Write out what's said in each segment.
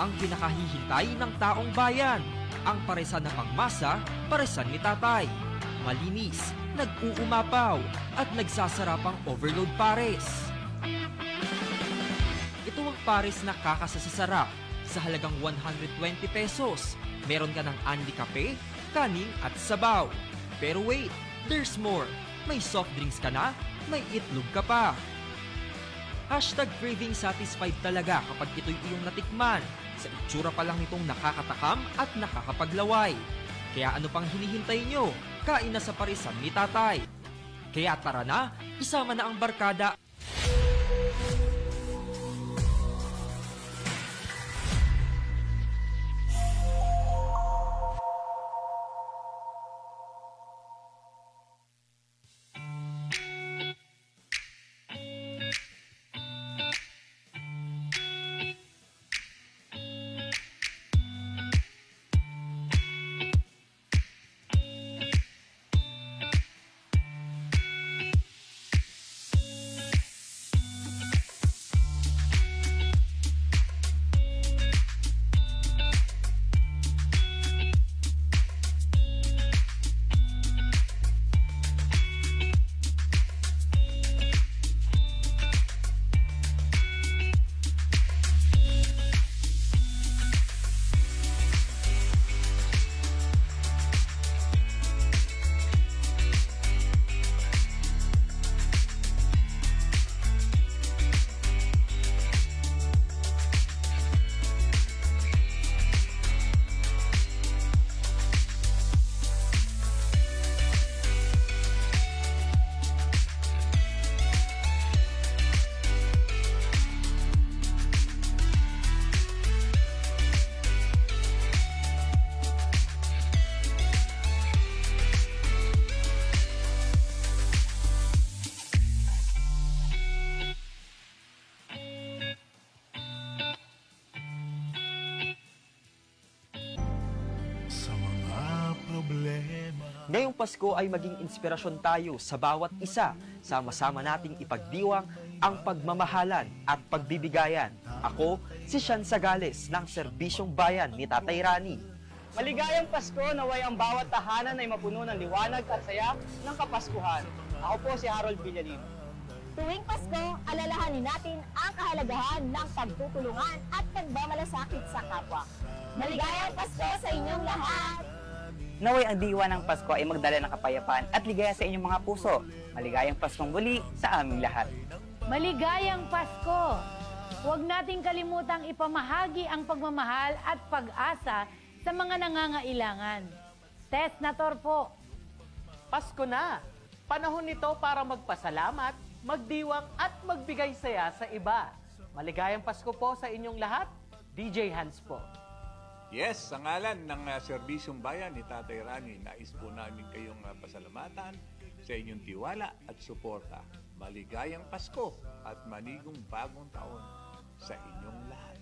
ang pinakahihintay ng taong bayan. Ang paresan na pangmasa, paresan ni tatay. Malinis, nag-uumapaw, at nagsasarapang overload pares. Ito ang pares na kakasasarap sa halagang 120 pesos. Meron ka ng anli kape, kanin at sabaw. Pero wait, there's more. May soft drinks ka na, may itlog ka pa. Hashtag craving satisfied talaga kapag ito'y iyong natikman. Sa itsura pa lang nitong nakakatakam at nakakapaglaway. Kaya ano pang hinihintay nyo? Kain na sa parisan ni tatay. Kaya tara na, isama na ang barkada. Ngayong Pasko ay maging inspirasyon tayo sa bawat isa. Sama-sama nating ipagdiwang ang pagmamahalan at pagbibigayan. Ako, si Sean Sagales ng Serbisyong Bayan ni Tatay Rani. Maligayang Pasko, naway ang bawat tahanan ay mapuno ng liwanag at saya ng Kapaskuhan. Ako po si Harold Villalino. Tuwing Pasko, alalahanin natin ang kahalagahan ng pagtutulungan at pagmamalasakit sa kapwa. Maligayang Pasko sa inyong lahat! Naway ang diwa ng Pasko ay magdala ng kapayapaan at ligaya sa inyong mga puso. Maligayang Paskong muli sa aming lahat. Maligayang Pasko! Huwag nating kalimutang ipamahagi ang pagmamahal at pag-asa sa mga nangangailangan. Tess Nator po. Pasko na! Panahon nito para magpasalamat, magdiwang at magbigay saya sa iba. Maligayang Pasko po sa inyong lahat. DJ Hans po. Yes, sa ngalan ng Serbisyong Bayan ni Tatay Rani, nais po namin kayong pasalamatan sa inyong tiwala at suporta. Maligayang Pasko at manigong bagong taon sa inyong lahat.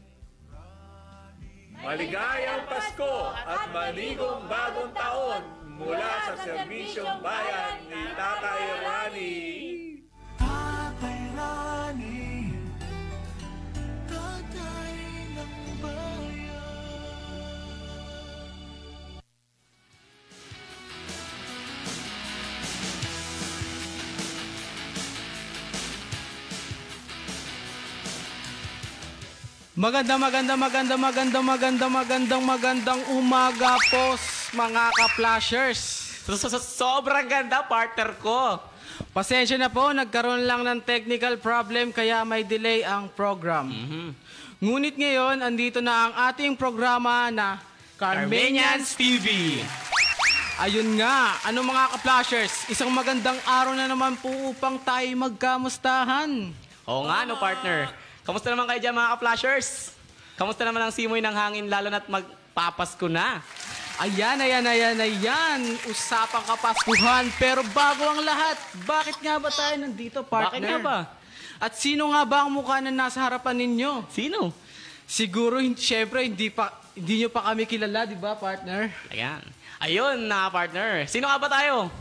Maligayang Pasko at manigong bagong taon mula sa Serbisyong Bayan ni Tatay Rani. Tatay Rani, tatay ng bayan. Magandang umaga po, mga ka-flashers. Sobrang ganda, partner ko. Pasensya na po, nagkaroon lang ng technical problem kaya may delay ang program. Ngunit ngayon, andito na ang ating programa na Carmenians TV. Ayun nga, ano mga ka-flashers, isang magandang araw na naman po upang tayo magkamustahan. Oo nga, no, partner. Kamusta naman kayo dyan, mga ka-flashers? Kamusta naman ang simoy ng hangin, lalo na't magpapasko na? Ayan. Usapang kapaskuhan. Pero bago ang lahat, bakit nga ba tayo nandito, partner? Bakit nga ba? At sino nga ba ang mukha na nasa harapan ninyo? Sino? Siguro, syempre, hindi nyo pa kami kilala, di ba, partner? Ayan. Ayun na, partner. Sino nga ba tayo?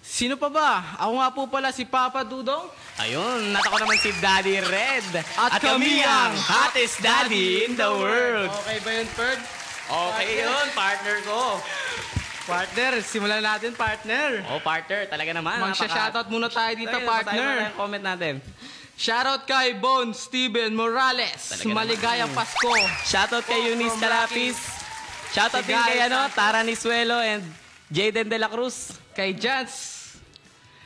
Sino pa ba? Ako nga po pala si Papa Dudong. Ayun, at ako naman si Daddy Red. At kami ang hottest daddy in the world. Okay ba yun, Ferg? Okay yun, partner ko. Partner, simulan natin, partner. Oh, partner, talaga naman. Magsha-shoutout muna tayo dito, partner. Comment natin. Shoutout kay Bon Steven Morales. Talaga Maligayang naman. Pasko. Shoutout kay Eunice from Calapis. Shoutout Si din kay Guy Santos. Tara Nisuelo and Jaden De La Cruz. Kay Jans.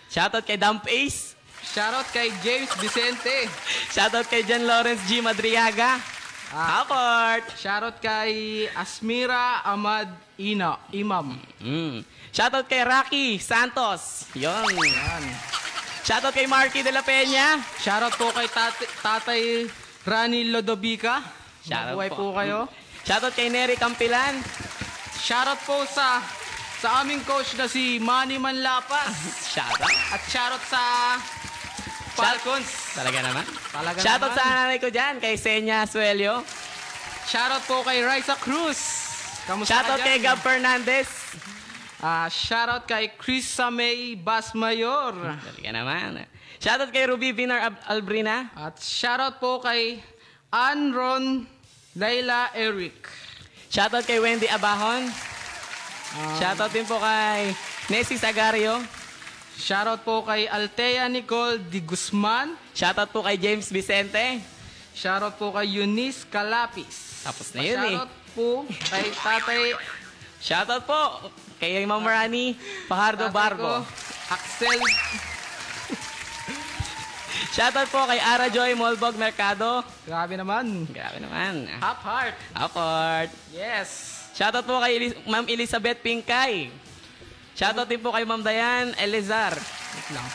Shoutout kay Dump Ace. Shoutout kay James Vicente. Shoutout kay John Lawrence G. Madriaga. Support! Shoutout kay Asmira Ahmad Imam. Shoutout kay Rocky Santos. Yon. Shoutout kay Marky De La Peña. Shoutout po kay Tatay Rani Lodovica. Shoutout Mabuhay po kayo. Shoutout kay Nery Campilan. Shoutout po sa aming coach na si Manny Manlapas. Shoutout. At shoutout sa Falcons. Talaga naman. Talaga Shoutout naman. sa nanay ko dyan, kay Senya Suelio. Shoutout po kay Raisa Cruz. Kamusta Shoutout ka kay dyan? Gab Fernandez. Shoutout kay Krisa May Basmayor. Talaga naman. Shoutout kay Ruby Vinar Albrina. At shoutout po kay Anron Laila Eric. Shoutout kay Wendy Abahon. Shoutout din po kay Nessie Sagario. Shoutout po kay Altea Nicole Di Guzman. Shoutout po kay James Vicente. Shoutout po kay Eunice Calapis. Tapos na yun Shoutout po kay Tatay Shoutout po kay Ma'am Rani Fajardo Barbo. Axel. Shoutout po kay Ara Joy Molbog Mercado. Grabe naman. Grabe naman. Half heart. Support. Yes. Shoutout po kay Ma'am Elizabeth Pinkay. Shoutout din po kay Ma'am Dayan Elizar. Wait lang.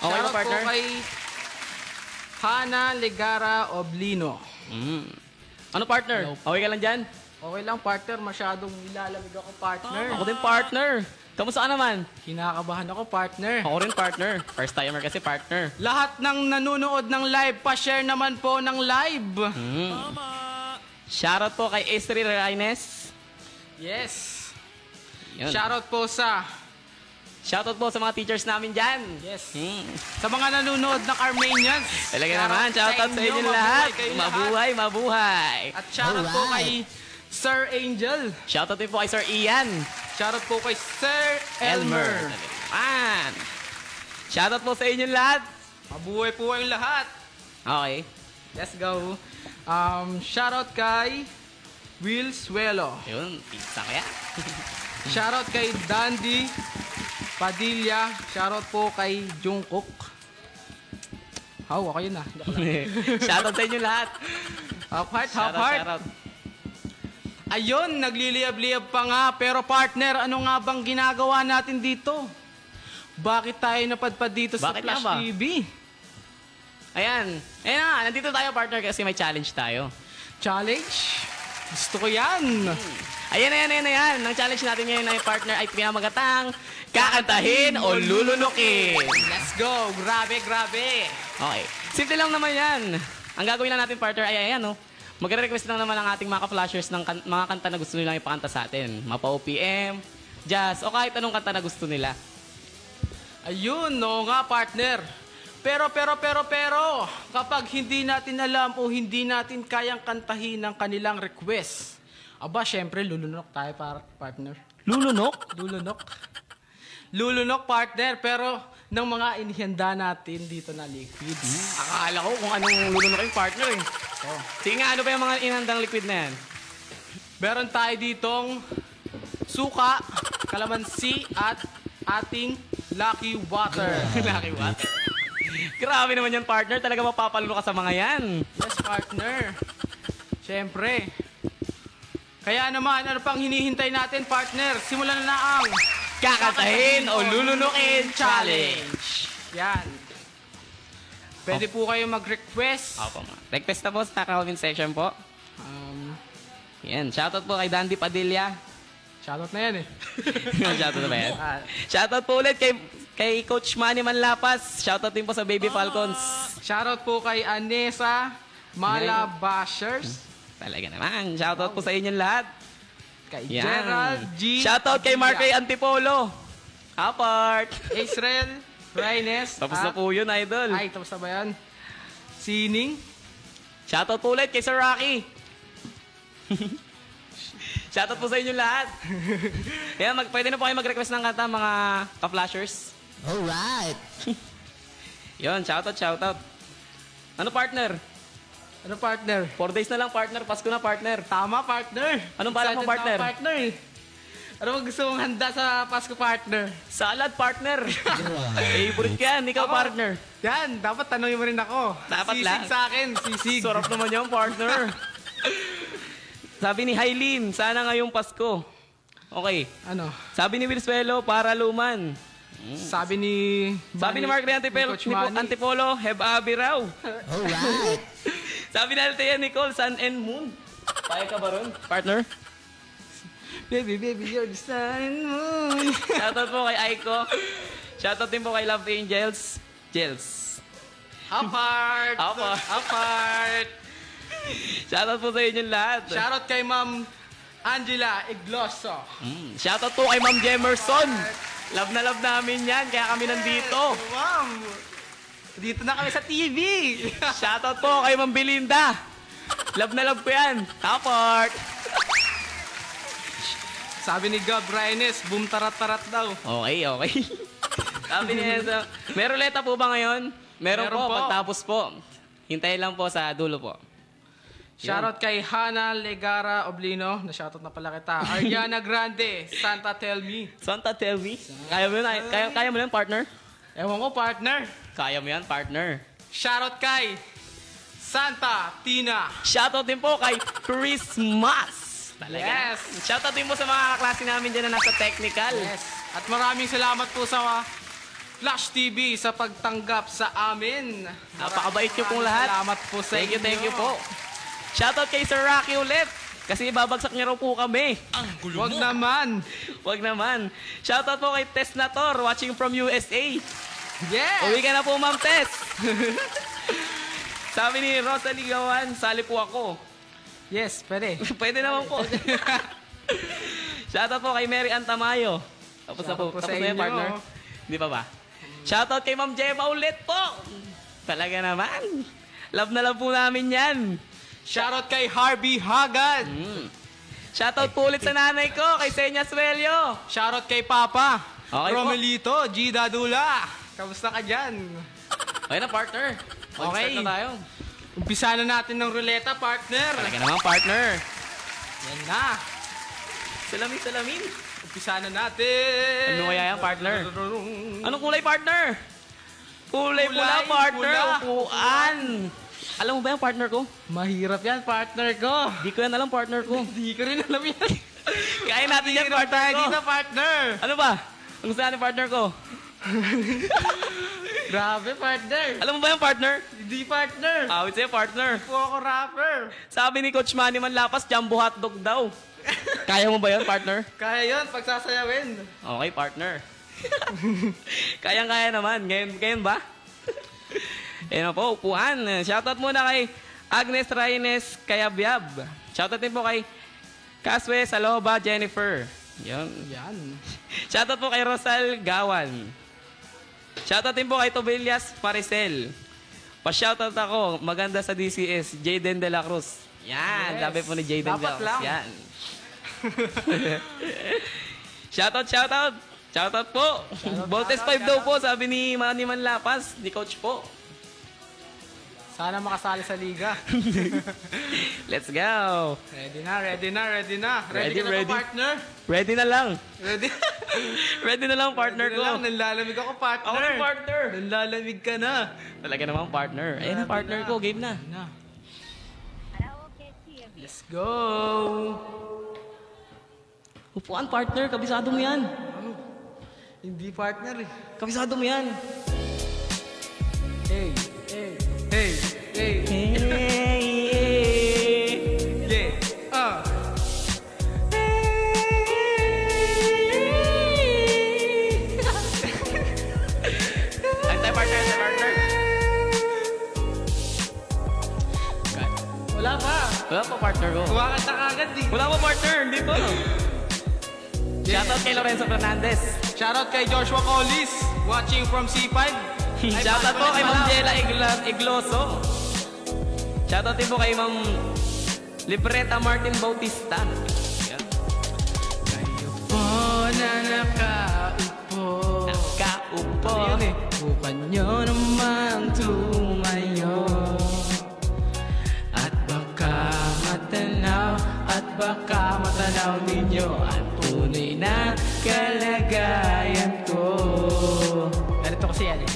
Okay shoutout po, partner? po kay Hana Legara Oblino. Ano, partner? Okay ka lang dyan? Okay lang, partner. Masyadong nilalamig ako, partner. Ako din, partner. Kamusta ka naman? Kinakabahan ako, partner. Ako rin, partner. First timer kasi, partner. Lahat ng nanonood ng live, pa-share naman po ng live. Shoutout po kay Estri Reynes. Yes. Yun. Shoutout po sa sa mga teachers namin dyan. Yes. Sa mga nanonood ng Armenians. Talaga naman. Shoutout sa inyo lahat. Mabuhay, mabuhay. At shoutout po kay Sir Angel. Shoutout din po kay Sir Ian. Shoutout po kay Sir Elmer. Man. Shoutout po sa inyo lahat. Mabuhay po kayong lahat. Okay. Let's go. Shoutout kay Will Suelo. Yun, pizza kaya. Shoutout kay Dandy Padilla. Shoutout po kay Jungkook. Ako yun ah. Shoutout sa inyo lahat. Half heart. Shoutout. Ayun, nagliliyab-liyab pa nga. Pero partner, ano nga bang ginagawa natin dito? Bakit tayo napadpad dito sa Bakit Flash nga ba? TV? Ayan. Ayan na, nandito tayo, partner, kasi may challenge tayo. Challenge? Gusto ko yan. Ayan. Ang challenge natin ngayon ay, partner, ay pinamagatang kakantahin o lulunukin. Let's go. Grabe. Okay. Simple lang naman yan. Ang gagawin lang natin, partner, ay ayan, no? Magre-request lang naman ang ating mga ka-flashers ng mga kanta na gusto nilang ipakanta sa atin. Mapa OPM, jazz, o kahit anong kanta na gusto nila. Ayun, no nga, partner. Pero, kapag hindi natin alam o hindi natin kayang kantahin ang kanilang request, aba, syempre, lulunok tayo, partner. Lulunok? Lulunok, partner, pero ng mga inihanda natin dito na liquids. Akala ko kung anong lulunok yung partner eh. Oh. Sige nga, ano ba yung mga inhandang liquid na yan? Meron tayo ditong suka, kalamansi, at ating lucky water. Lucky water. Grabe naman yan, partner. Talaga mapapalunok ka sa mga yan. Yes, partner. Siyempre. Kaya naman, ano pang hinihintay natin, partner? Simulan na ang Kakantahin o lulunukin challenge. Yan. Pwede po kayo mag-request. Opo, ma. Request na po sa comment section po. Yan. Shoutout po kay Dandy Padilla. Shoutout na yan eh. Shoutout na ba yan? Shoutout po ulit kay Coach Manny Manlapas. Shoutout din po sa Baby Falcons. Shoutout po kay Anessa Malabashers. Talaga naman. Shoutout po sa inyong lahat. Kay Yan. Gerald G. Shoutout kay Mark Ray Antipolo. Apart. Israel, Rines. Tapos na po yun, idol. Ay, tapos na ba yan? Sining. Shoutout po ulit kay Sir Rocky. Shoutout po sa inyo lahat. Yan, pwede na po kayo mag-request ng kanta, mga ka-flashers. Alright. Yun, shoutout. Ano, partner? Ano, partner? 4 days na lang, partner. Pasko na, partner. Tama, partner. Anong balak mo, Excited partner? na ako, partner. Ano mo gusto mong handa sa Pasko, partner? Salad, partner. Favorite ka yan, ikaw, partner. Yan, dapat tanongin mo rin ako. Dapat sisig lang. sa akin, sisig. Sarap naman yung partner. Sabi ni Hailin, sana ngayong Pasko. Okay. Ano? Sabi ni Wilsuelo, para luman. Sabi ni... Sabi ni Mark Ray Antipolo, have abi raw. Alright. Sabi ni Althea Nicole, sun and moon. Paya ka ba ron, partner? Baby, you're the sun and moon. Shoutout po kay Aiko. Shoutout din po kay Love Angels. Apart. Shoutout po sa inyo lahat. Shoutout kay Ma'am Angela Igloso. Shoutout po kay Ma'am Jemerson. Love na love namin yan, kaya kami nandito. Ma'am, dito na kami sa TV. Shoutout po kay Ma'am Belinda. Love na love ko yan. Apart. Sabi ni Gab Rines, boom tarat-tarat daw. Okay. Sabi ni Enzo, may ruleta po ba ngayon? Meron po, pagtapos po. Hintayin lang po sa dulo po. Shoutout kay Hana Legara Oblino. Na-shoutout na pala kita. Ariana Grande, Santa Tell Me. Santa Tell Me? Kaya mo yun, kaya mo yun, partner? Ewan ko, partner. Kaya mo yan, partner. Shoutout kay Santa Tina. Shoutout din po kay Christmas. Talaga. Yes. Shoutout din po sa mga kaklase namin dyan na nasa technical. Yes. At maraming salamat po sa Flash TV sa pagtanggap sa amin. Napakabait nyo pong lahat. Salamat po sa inyo. Thank you po. Shoutout kay Sir Rocky ulit. Kasi babagsak niya raw po kami. Wag naman. Wag naman. Shoutout po kay Tess Nator, watching from USA. Yes. Uwi ka na po, Ma'am Tess. Sabi ni Rosalie Gawan, sali po ako. Yes, pwede. Pwede naman po. Shoutout po kay Mary Antamayo. Tapos na po. Tapos na yun, partner. Hindi pa ba? Shoutout kay Ma'am Gemma ulit po. Talaga naman. Love na love po namin yan. Shoutout kay Harvey Hagan. Shoutout po ulit sa nanay ko, kay Senya Suelio. Shoutout kay Papa. Okay Romelito, G. Dadula. Kamusta ka dyan? Okay na, partner. Okay. Mag-start na tayo. Umpisa na natin ng ruleta, partner. Talaga naman, partner. Yan na. Salamin. Umpisa na natin. Ano kaya yan, partner? Anong kulay, partner? Kulay pula, partner. Upuan. Alam mo ba yung partner ko? Mahirap yan, partner ko. Di ko yan alam, partner ko. Di ko rin alam yan. Kaya natin yan, partner ko. Dito, partner. Ano ba? Ang gusto natin, partner ko? Grabe, partner. Alam mo ba yung partner? Hindi, partner. Awit sa'yo, partner. Po ako rapper. Sabi ni Coach Manny Manlapas, jumbo hotdog daw. Kaya mo ba yun, partner? Kaya yun, pagsasayawin. Okay, partner. Kayang-kaya naman. Ngayon ba? Ayun po, upuan. Shoutout muna kay Agnes Raines Kayabyab. Shoutout din po kay Kaswe Saloba Jennifer. Yan. Shoutout po kay Rosal Gawan. Shoutout din po kay Tobilias Maricel. Pa-shoutout ako, maganda sa DCS, Jayden De La Cruz. Yan, sabi po ni Jayden De La Cruz. Yan. Shoutout. Shoutout po. Voltes 5 daw po, sabi ni Manny Manlapas, ni Coach po. Sana makasali sa liga. Let's go. Ready na. Ready ka na ready. ba, partner? Ready na lang. Ready? Ready na lang, partner ko. Nanlalamig ako, partner. Ako na, partner. Nanlalamig ka na. Talaga naman, partner. Ayun na, partner ko. Game na. Let's go. Upuan, partner. Kabisado mo yan. Hindi, partner eh. Kabisado mo yan. Hey. Yeah. Antay, partner. Wala pa. Wala pa, partner ko. Kumakanta ka agad eh. Wala pa, partner. Hindi pa. Shoutout kay Lorenzo Fernandez. Shoutout kay Joshua Collis, watching from C5. Shoutout po kay Ma'am Jela Igloso. Shoutout din po kay Ma'am Libreta Martin Bautista. Yan. Kayo po na nakaupo. Nakaupo. Ano yun eh? Bukan nyo naman tumayo. At baka matanaw ninyo ang tunay na kalagayan ko. Ganito kasi yan eh.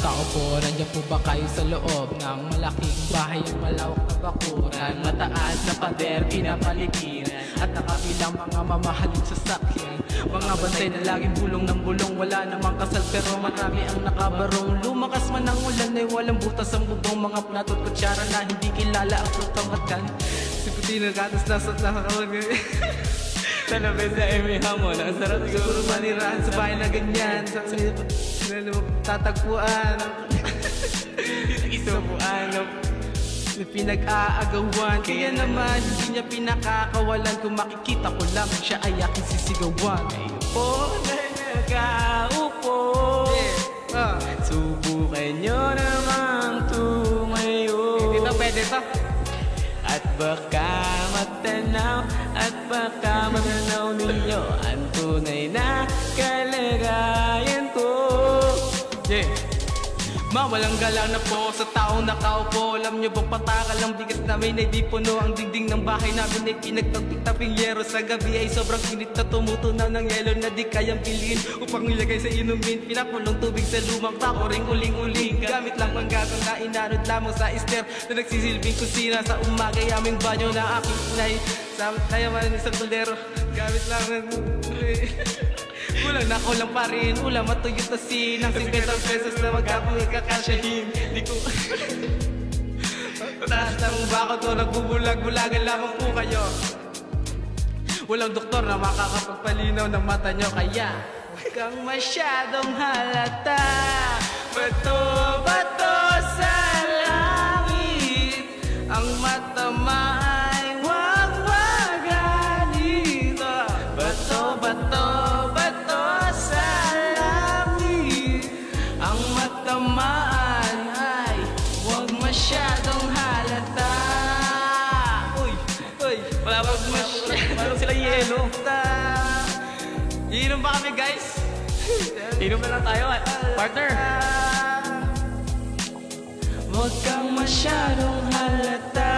Tao po, nandiyan po ba kayo sa loob ng malaking bahay, ang malawak na bakuran, mataas na pader, pinapaligiran, at nakabilang mga mamahaling sasakyan, mga bantay na laging bulong ng bulong, wala namang kasal pero marami ang nakabarong, lumakas man ang ulan ay walang butas ang bubong, mga plato at kutsara na hindi kilala ang prutong at kan. Sikuti na gatas na sa nakakawag ngayon. Sa labes na may hamon, ang sarap siguro manirahan sa bahay na ganyan. Sa tatagpuan, isubuan, pinag-aagawan. Kaya naman, hindi niya pinakakawalan. Kung makikita ko lang, siya ay aking sisigawan. Po na nakaupo, subukan nyo namang tumayo. Hindi na pwede to. At baka matanaw ninyo ang tunay na kalagayan ko. Yeah. Mawalang galang na po sa taong nakaupo. Alam nyo bang patakal ang bigas namin ay di puno. Ang dingding ng bahay namin ay pinagtaping yero. Sa gabi ay sobrang init na tumutunaw ng yelo na di kayang bilhin upang ilagay sa inumin. Pinakulong tubig sa lumang tako ring uling-uling. Gamit lang pang gatong na inanod lamang sa ester na nagsisilbing kusina sa umagay aming banyo na aking inay. Kaya man isang tuldero, gamit lang kulang na kulang pa rin. Ulam at tuyot na sinang 50 pesos na magkapang ikakasyahin. Di ko taas ng bakot ko, nagbubulag-bulagan lamang po kayo. Walang doktor na makakapagpalinaw ng mata nyo. Kaya huwag kang masyadong halata. Bato-bato sa langit, ang mata ay huwag magalit. Bato-bato sa langit, ang matamaan ay huwag masyadong halata. Uy, wala wag masyadong. Parang sila yelo. Iinom ba kami, guys? Iinom na lang tayo, partner. Huwag kang masyadong halata.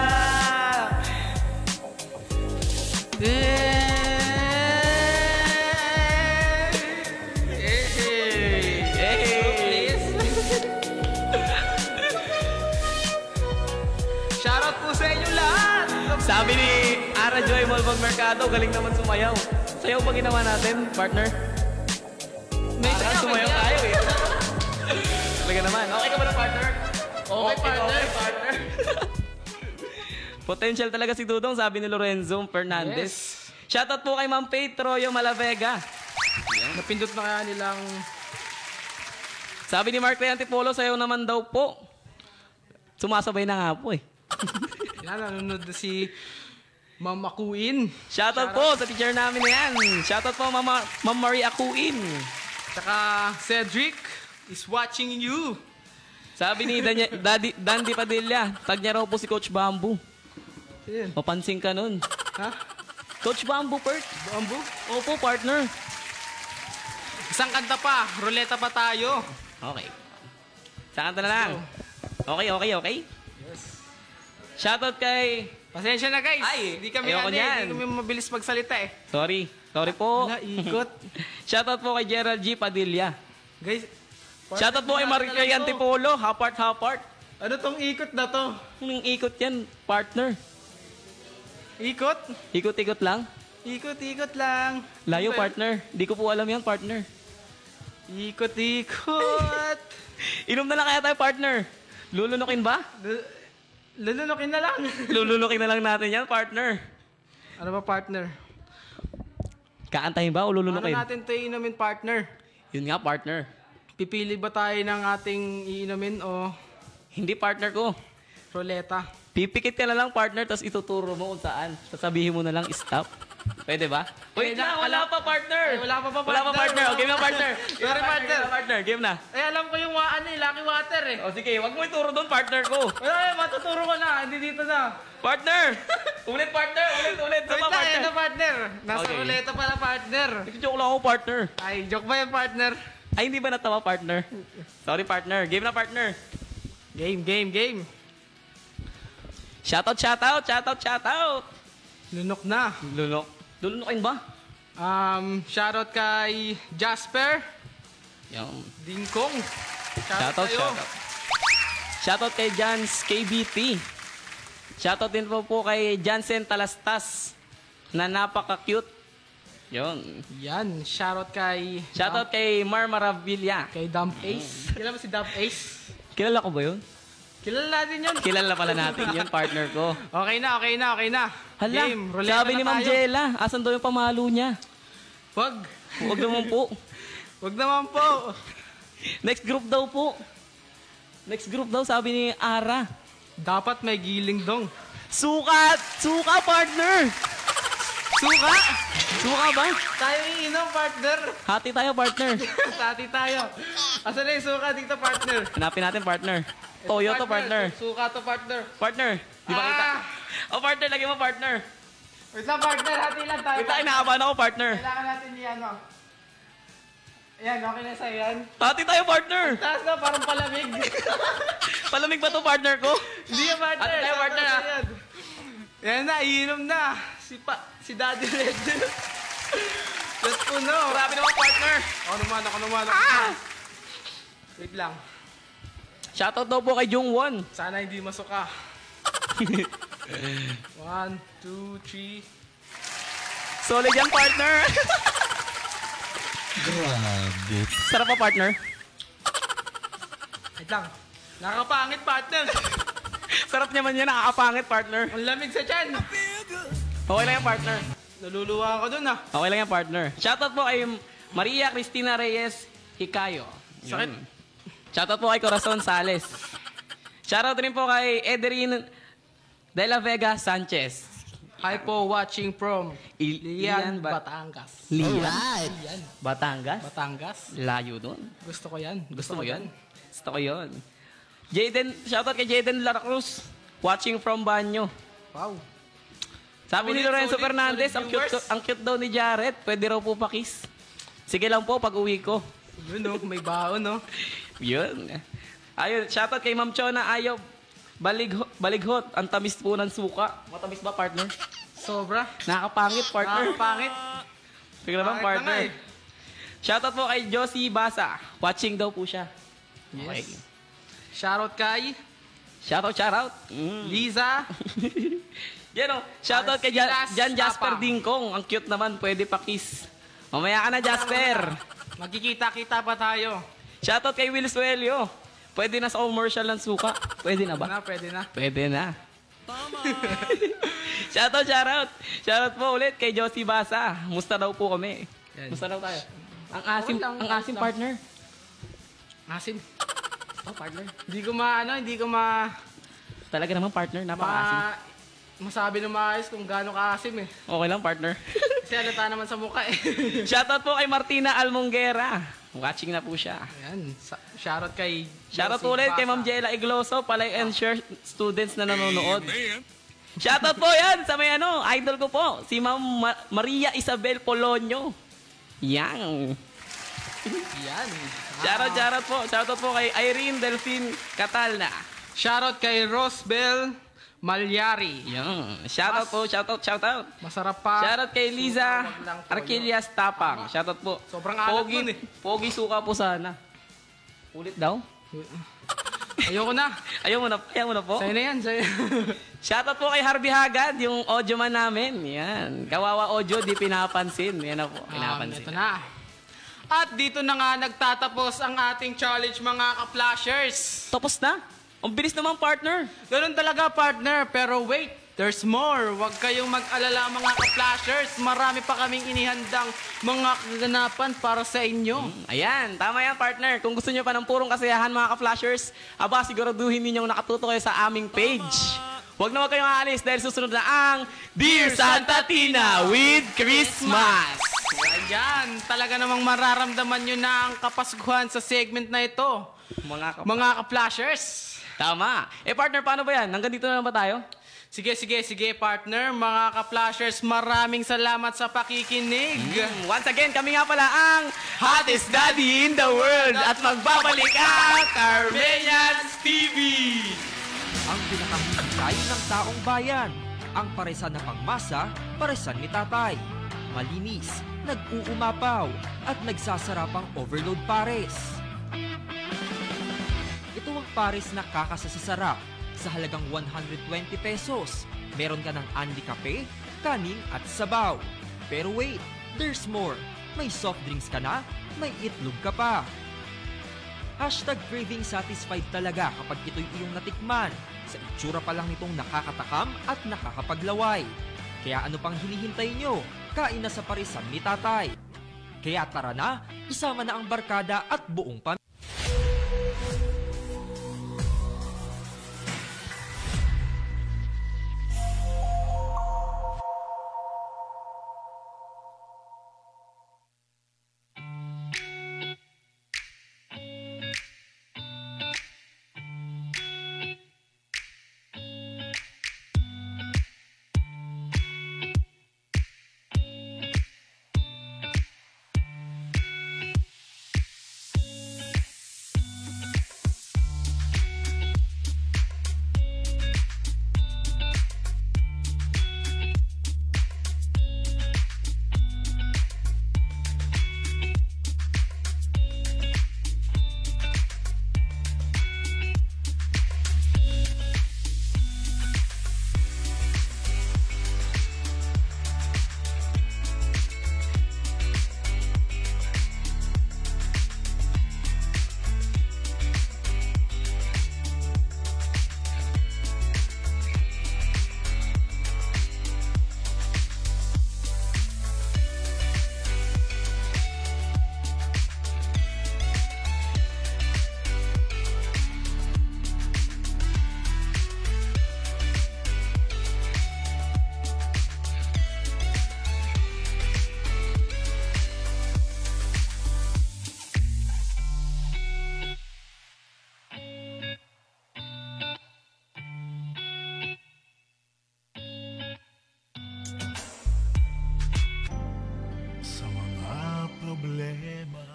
Shoutout po sa inyo lahat! Sabi ni Ara Joy Malbon Mercado, galing naman sumayaw. Sayaw pa ginawa natin, partner? May sayaw sumayaw tayo eh. Talaga naman. Okay ka ba na, partner? Okay, partner. Potential talaga si Dudong, sabi ni Lorenzo Fernandez. Yes. Shoutout po kay Ma'am Faith Troyo Malavega. Napindot na kaya nilang... Sabi ni Mark Ray Antipolo, sayaw naman daw po. Sumasabay na nga po eh. Yan, nanonood na si Ma'am Akuin. Shoutout po sa teacher namin na yan. Shoutout po Ma'am Marie Akuin. Tsaka Cedric is watching you. Sabi ni Dandy Padilla, tag niya raw po si Coach Bamboo. Yan. Mapansin ka nun. Ha? Coach Bamboo, Pert. Bamboo? Opo, partner. Isang kanta pa. Ruleta pa tayo. Okay. Isang kanta na lang. Okay. Yes. Shoutout kay... Pasensya na, guys. Ay, hindi kami ayoko niyan. Hindi kami mabilis magsalita eh. Sorry po. Wala, ikot. Shoutout po kay Gerald G. Padilla. Guys, shoutout po kay Mark Ray Antipolo. Hapart. ano tong ikot na to? Anong ikot yan, partner? Ikot? Ikot-ikot lang? Ikot lang. Layo, partner. Di ko po alam yan, partner. Ikot. Inom na lang kaya tayo, partner. Lulunukin ba? Lulunukin na lang. Lulunukin na lang natin yan, partner. Ano ba, partner? Kaantahin ba o lulunukin? Ano natin ito iinumin, partner? Yun nga, partner. Pipili ba tayo ng ating iinumin o Hindi, partner ko. ruleta? Pipikit ka na lang, partner, tapos ituturo mo kung saan. Sasabihin mo na lang, stop. Pwede ba? Wait na, wala pa partner. Ay, wala pa pa, Wala pa partner. O, game na partner. Sorry, partner. Partner, game na. Eh, alam ko yung Lucky Water eh. O sige, wag mo ituro doon, partner ko. Wala, matuturo ko na. Hindi dito na. Partner! Ulit, partner! Ulit! Wait lang, partner. ito partner. Nasa Okay. ruleta pala, partner. Joke lang ako, partner. Ay, joke ba yung partner? Ay, hindi ba natawa, partner? Sorry, partner. Game na, partner. Game. Shoutout. Lunok na. Lunukin ba? Shoutout kay Jasper. Yung. Dingkong. Shoutout. Shoutout kay Jans KBT. Shoutout din po kay Jansen Talastas na napaka-cute. Yun. Yan. Shoutout kay... Shoutout kay Mar Maravilla. Kay Dump Ace. Kilala mo si Dump Ace? Kilala ko ba yun? Kilala natin yun. Kilala pala natin yun, partner ko. Okay na. Hala, Game. Ruleta sabi na ni Ma'am tayo. Jella, asan daw yung pamalo niya? Wag. Huwag naman po. Wag naman po. Next group daw po. Next group daw, sabi ni Ara. Dapat may giling dong. Suka, partner! Suka ba? Tayo iinom, partner. Hati tayo, partner. Tati tayo. Asan na yung suka dito, partner? Hanapin natin, partner. Toyo to, partner. Suka to, partner. Partner, di ba kita? Oh, partner, lagyan mo, partner. Wait lang, partner. Hati lang tayo. Wait lang, inaabahan ako, partner. Kailangan natin yan, no? Ayan, okay na sa'yo yan. Hati tayo, partner. Taas na, parang palamig. Palamig ba to, partner ko? Hindi yan, partner. Hati tayo, partner, ha? Yan na, iinom na. Si Daddy Red. Let's go, no. Grabe naman, partner. Ako naman. Wait lang. Shoutout daw po kay Jungwon. Sana hindi masuka. 1, 2, 3. Solid yan, partner. Grabe. Sarap pa, partner. Wait lang. Nakakapangit, partner. Sarap naman yan, nakakapangit, partner. Ang lamig sa tiyan. Okay lang yan, partner. Naluluwa ako dun, ah. Okay lang yan, partner. Shoutout po kay Maria Cristina Reyes Hicayo. Sakit. Shoutout po kay Corazon Sales. Shoutout rin po kay Ederin De La Vega Sanchez. Hi po, watching from Ilian, Batangas. Alright. Ilian, Batangas? Batangas. Layo doon. Gusto ko yan. Gusto mo yan? Gusto ko yun. Jaden, shoutout kay Jaden Laracruz. Watching from Banyo. Wow. Sabi ni Solid, Lorenzo solid, Fernandez, solid viewers. ang cute daw ni Jared. Pwede raw po pakis. Sige lang po pag uwi ko. Yun, no? May baon, no? Yun. Ayun, shoutout kay Ma'am Chona Ayob. Balighot, ang tamis po ng suka. Matamis ba, partner? Sobra. Nakakapangit, partner. Nakakapangit. Sige naman, Pangit na partner. nga eh. Shoutout po kay Josie Basa. Watching daw po siya. Okay. Yes. Shoutout kay Shoutout. Liza. Yan o. Shoutout kay Silas Jan Jasper Tapang. Dingkong. Ang cute naman. Pwede pa kiss. Mamaya ka na, Jasper. Magkikita-kita pa tayo. Shoutout kay Will Suelio. Pwede na sa commercial ng suka. Pwede na ba? Pwede na. Pwede na. Shoutout. Shoutout po ulit kay Josie Basa. Musta daw po kami. Yan. Musta daw tayo. Ang asim lang. partner. Asim. Oh, partner. Hindi ko Talaga naman, partner. Napaka-asim. masabi na maayos kung gaano kaasim eh. Okay lang, partner. Kasi halata naman sa mukha eh. Shoutout po kay Martina Almonguera. Watching na po siya. Ayan. Shoutout kay Shoutout Josie ulit kay Basa. Ma'am Jella Igloso, Palay and Share students na nanonood. Shoutout po yan sa may idol ko po, si Ma'am Maria Isabel Polonio. Yang. Yan. Shoutout po. Shoutout po kay Irene Delphine Catalna. Shoutout kay Rosbel Malyari. Yan. Shoutout po. Shoutout. Masarap pa. Shoutout kay Liza Wag lang po, Arquilias Tapang. Shoutout po. Sobrang alat nun eh. Pogi suka po sana. Ulit daw? Ayoko na. Ayaw mo na po? Sa'yo na yan. Sa'yo. Shoutout po kay Harvey Hagad, yung audio man namin. Yan. Kawawa audio, di pinapansin. Yan na po. Pinapansin. Ito na. At dito na nga nagtatapos ang ating challenge mga ka-flashers. Tapos na? Ang bilis naman, partner. Ganun talaga, partner. Pero wait, there's more. Huwag kayong mag-alala mga ka-flashers. Marami pa kaming inihandang mga kaganapan para sa inyo. Ayan, tama yan, partner. Kung gusto nyo pa ng purong kasiyahan, mga ka-flashers, aba, siguraduhin ninyong nakatuto kayo sa aming page. Huwag na huwag kayong aalis dahil susunod na ang Dear Santa Tina with Christmas! Ayan, talaga namang mararamdaman nyo na ang kapaskuhan sa segment na ito. Mga ka-flashers. Tama. Partner, paano ba yan? Hanggang dito na lang ba tayo? Sige, partner. Mga ka-flashers, maraming salamat sa pakikinig. Once again, kami nga pala ang hottest daddy in the world at magbabalik ang Carmenians TV! Ang pinakahihintay ng taong bayan. Ang paresan na pangmasa, paresan ni tatay. Malinis, nag-uumapaw, at nagsasarapang overload pares. Ito ang pares na kakasasarap. Sa halagang 120 pesos, meron ka ng Andy Kape, kanin at sabaw. Pero wait, there's more. May soft drinks ka na, may itlog ka pa. #craving satisfied talaga kapag ito'y iyong natikman. Sa itsura pa lang nitong nakakatakam at nakakapaglaway. Kaya ano pang hinihintay nyo? Kain na sa parisan ni tatay. Kaya tara na, isama na ang barkada at buong pamilya.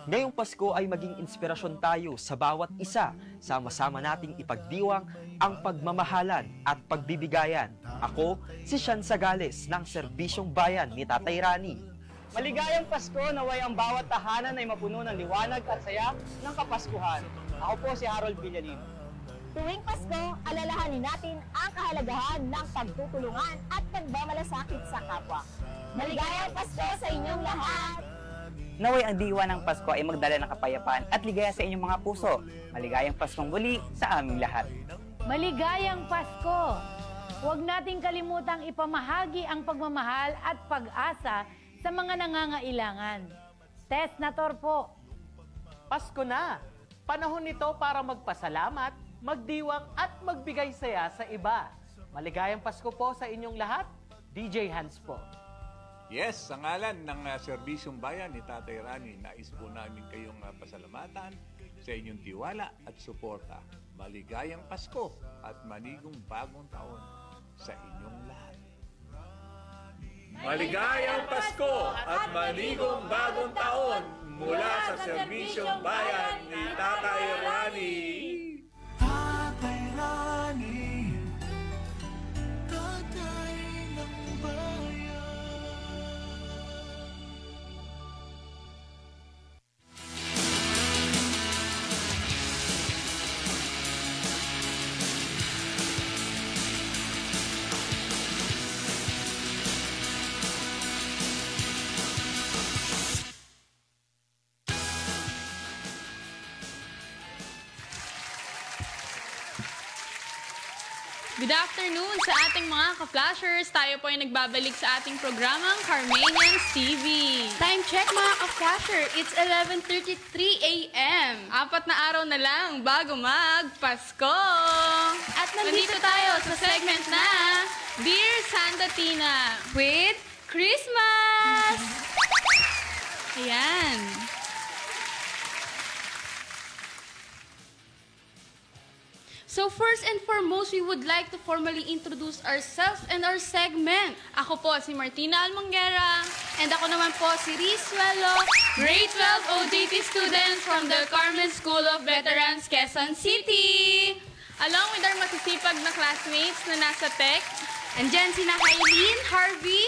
Ngayong Pasko ay maging inspirasyon tayo sa bawat isa. Sama-sama nating ipagdiwang ang pagmamahalan at pagbibigayan. Ako, si Sean Sagales ng Serbisyong Bayan ni Tatay Rani. Maligayang Pasko, naway ang bawat tahanan ay mapuno ng liwanag at saya ng Kapaskuhan. Ako po si Harold Villalino. Tuwing Pasko, alalahanin natin ang kahalagahan ng pagtutulungan at pagmamalasakit sa kapwa. Maligayang Pasko sa inyong lahat! Naway ang diwa ng Pasko ay magdala ng kapayapaan at ligaya sa inyong mga puso. Maligayang Paskong muli sa aming lahat. Maligayang Pasko! Huwag nating kalimutang ipamahagi ang pagmamahal at pag-asa sa mga nangangailangan. Tess Nator po. Pasko na! Panahon nito para magpasalamat, magdiwang at magbigay saya sa iba. Maligayang Pasko po sa inyong lahat. DJ Hans po. Yes, sa ngalan ng Serbisyong Bayan ni Tatay Rani, nais po namin kayong pasalamatan sa inyong tiwala at suporta. Maligayang Pasko at manigong bagong taon sa inyong lahat. Maligayang Pasko at manigong bagong taon mula sa Serbisyong Bayan ni Tatay Rani. Tatay Rani, tatay ng bayan. Good afternoon sa ating mga ka-flashers. Tayo po ay nagbabalik sa ating programang Carmenians TV. Time check mga ka-flasher, it's 11:33 a.m. 4 na araw na lang bago mag-Pasko! At nandito tayo sa segment na Dear Santa Tina with Christmas! Ayan. So first and foremost, we would like to formally introduce ourselves and our segment. Ako po si Martina Almonguera. And ako naman po si Rizzuelo, Grade 12 OJT student from the Carmen School of Veterans, Quezon City. Along with our masisipag na classmates na nasa tech, andyan sina Hailene, Harvey,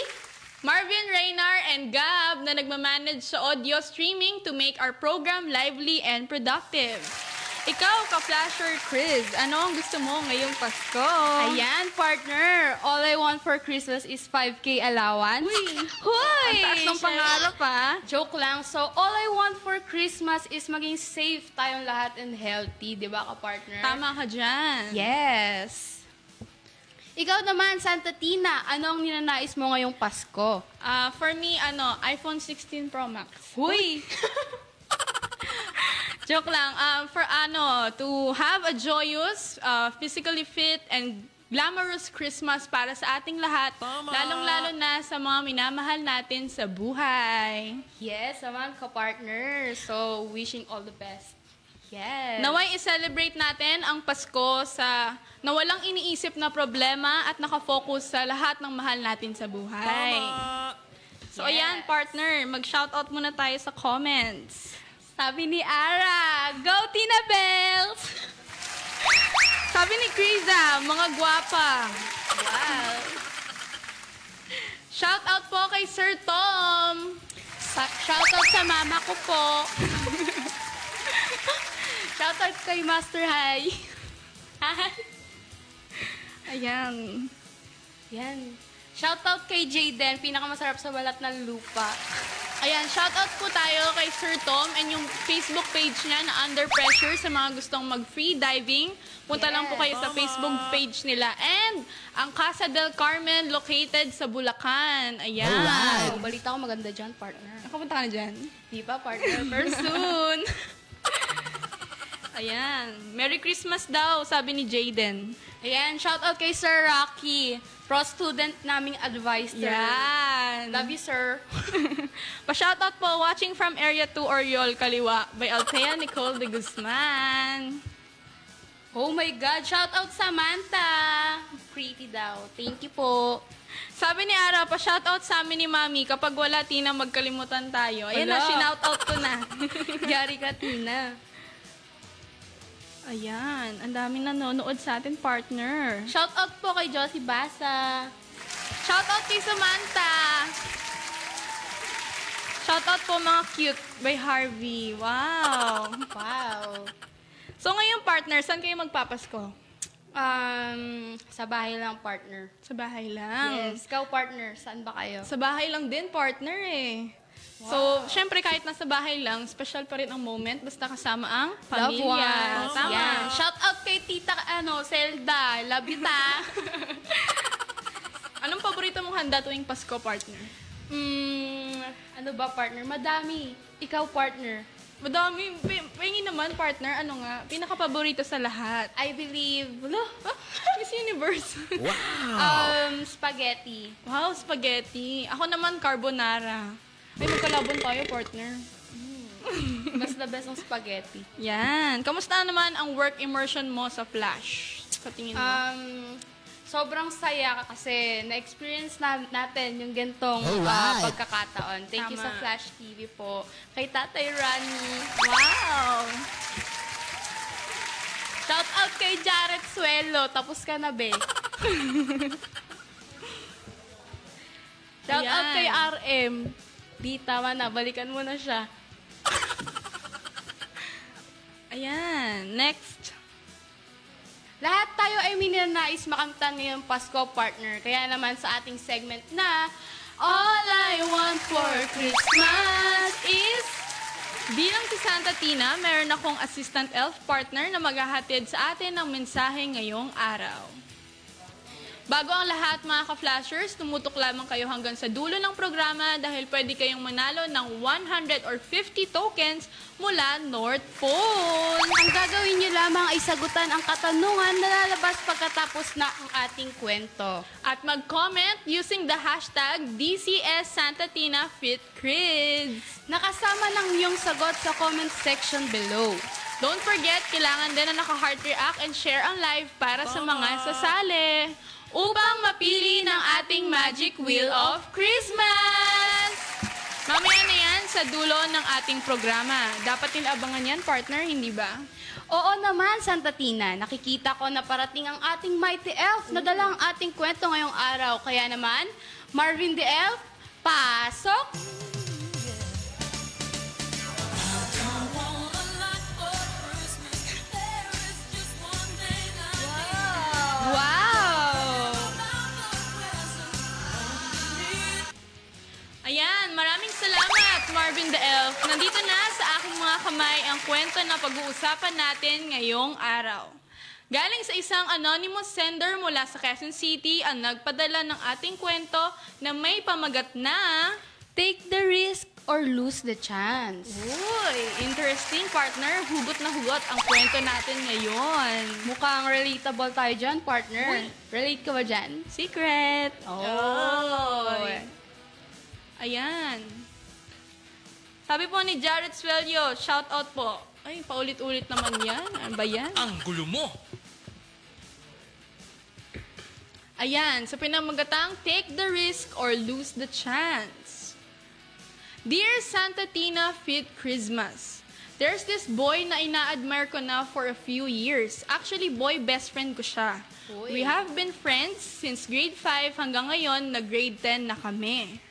Marvin, Reynar, and Gab na nagmamanage sa audio streaming to make our program lively and productive. Ikaw, ka-flasher Chris, ano ang gusto mo ngayong Pasko? Ayan, partner. All I want for Christmas is 5K allowance. Hoy! Ang taas ng pangarap, ah. Joke lang. So, all I want for Christmas is maging safe tayong lahat and healthy. Di ba, ka-partner? Tama ka dyan. Yes. Ikaw naman, Santa Tina, ano ang ninanais mo ngayong Pasko? For me, iPhone 16 Pro Max. Huy! Joke lang. To have a joyous, physically fit, and glamorous Christmas para sa ating lahat. Lalong-lalo na sa mga minamahal natin sa buhay. Yes, naman ka-partner. So, wishing all the best. Yes. Naway i-celebrate natin ang Pasko na walang iniisip na problema at nakafocus sa lahat ng mahal natin sa buhay. So, ayan, partner. Mag-shoutout muna tayo sa comments. Sabi ni Ara, go Tina Bells! Sabi ni Kriza, mga gwapa. Wow. Shout out po kay Sir Tom. Shout out sa mama ko po. Shout out kay Master Hai. Ayan. Yan. Shout out kay Jayden, pinakamasarap sa balat ng lupa. Ayan, shoutout po tayo kay Sir Tom and yung Facebook page niya na Under Pressure sa mga gustong mag-free diving. Punta lang po kayo sa Facebook page nila. And ang Casa del Carmen located sa Bulacan. Ayan. Alright. Balita ko maganda dyan, partner. Nakapunta ka na dyan? Di ba, partner? Very soon. Ayan. Merry Christmas daw, sabi ni Jayden. Ayan, shoutout kay Sir Rocky. Pro-student naming advisor. Yan. Love you, sir. Pa-shoutout po, watching from Area 2 Oriol, Kaliwa, by Althea Nicole de Guzman. Oh my God, shoutout Samantha. Pretty daw. Thank you po. Sabi ni Ara, pa-shoutout sa amin ni Mami, kapag wala, Tina, magkalimutan tayo. Ayan na, sinoutout ko na. Yari ka, Tina. Ayan, ang daming nanonood sa atin, partner. Shoutout po kay Josie Basa. Shoutout kay Samantha. Shoutout po mga cute by Harvey. Wow. Wow. So ngayon, partner, saan kayo magpapasko? Sa bahay lang, partner. Sa bahay lang? Yes. Ikaw, partner, saan ba kayo? Sa bahay lang din, partner eh. Wow. So, syempre kahit nasa bahay lang, special pa rin ang moment basta kasama ang pamilya. Love ones. Tama. Yeah. Shout out kay Tita Zelda. Love you, ta. Anong paborito mong handa tuwing Pasko, partner? Ano ba, partner? Madami. Ikaw, partner. Madami. Pahingi naman, partner. Ano nga? Pinaka-paborito sa lahat. I believe, Miss Universe. Wow. Spaghetti. Wow, spaghetti. Ako naman, carbonara. Ay, magkalabon tayo, partner. Mas the best ang spaghetti. Yan. Kamusta naman ang work immersion mo sa Flash? Sa tingin mo? Sobrang saya kasi na-experience natin yung gantong pagkakataon. Thank you sa Flash TV po. Kay Tatay Rani. Wow! Shout out kay Jared Suelo. Tapos ka na, be. Shout out kay RM. Di, tama na. Balikan mo na siya. Ayan. Next. Lahat tayo ay minanais makamtan ngayong Pasko, partner. Kaya naman sa ating segment na All I Want for Christmas is... Bilang si Santa Tina, meron akong assistant elf partner na maghahatid sa atin ng mensahe ngayong araw. Bago ang lahat mga ka-flashers, tumutok lamang kayo hanggang sa dulo ng programa dahil pwede kayong manalo ng 100 or 50 tokens mula North Pole. Ang gagawin nyo lamang ay sagutan ang katanungan na lalabas pagkatapos na ang ating kwento. At mag-comment using the hashtag DCSSantaTinaFitCrids. Nakasama ng iyong sagot sa comment section below. Don't forget, kailangan din na naka-heart react and share ang live para sa mga sasali. Upang mapili ng ating Magic Wheel of Christmas! Mamaya na yan sa dulo ng ating programa. Dapat nila abangan yan, partner, hindi ba? Oo naman, Santa Tina. Nakikita ko na parating ang ating Mighty Elf na dala ang ating kwento ngayong araw. Kaya naman, Marvin the Elf, pasok! Wow! Ayan, maraming salamat, Marvin the Elf. Nandito na sa aking mga kamay ang kwento na pag-uusapan natin ngayong araw. Galing sa isang anonymous sender mula sa Quezon City ang nagpadala ng ating kwento na may pamagat na Take the risk or lose the chance. Uy, interesting, partner. Hugot na hugot ang kwento natin ngayon. Mukhang relatable tayo dyan, partner. Uy. Relate ka ba dyan? Secret. Oh. Ayan. Sabi po ni Jared Swelyo, shout out po. Ay, paulit-ulit naman yan. Ano ba yan? Ang gulo mo! Ayan, sa pinamagatang Take the Risk or Lose the Chance. Dear Santa Tina Fit Christmas, there's this boy na ina-admire ko na for a few years. Actually, boy, best friend ko siya. Uy. We have been friends since grade 5 hanggang ngayon na grade 10 na kami.